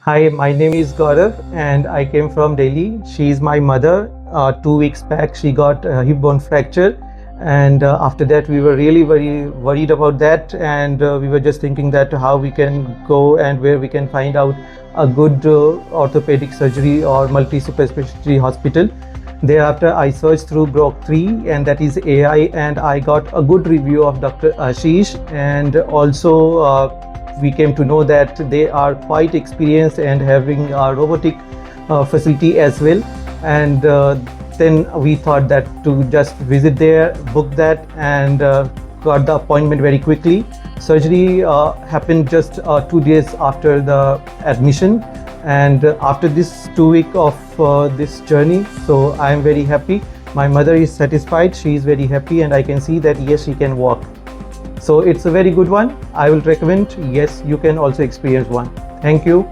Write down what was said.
Hi, my name is Gaurav and I came from Delhi. She is my mother. 2 weeks back, she got a hip bone fracture. And after that, we were really very worried about that. And we were just thinking that how we can go and where we can find out a good orthopedic surgery or multi-super specialty hospital. Thereafter, I searched through Grok 3, and that is AI, and I got a good review of Dr. Ashish. And also, we came to know that they are quite experienced and having a robotic facility as well. And then we thought that to just visit there, book that, and got the appointment very quickly. Surgery happened just 2 days after the admission, and after this 2 week of this journey, so I am very happy. My mother is satisfied, she is very happy, and I can see that yes, she can walk. So it's a very good one. I will recommend. Yes, you can also experience one. Thank you.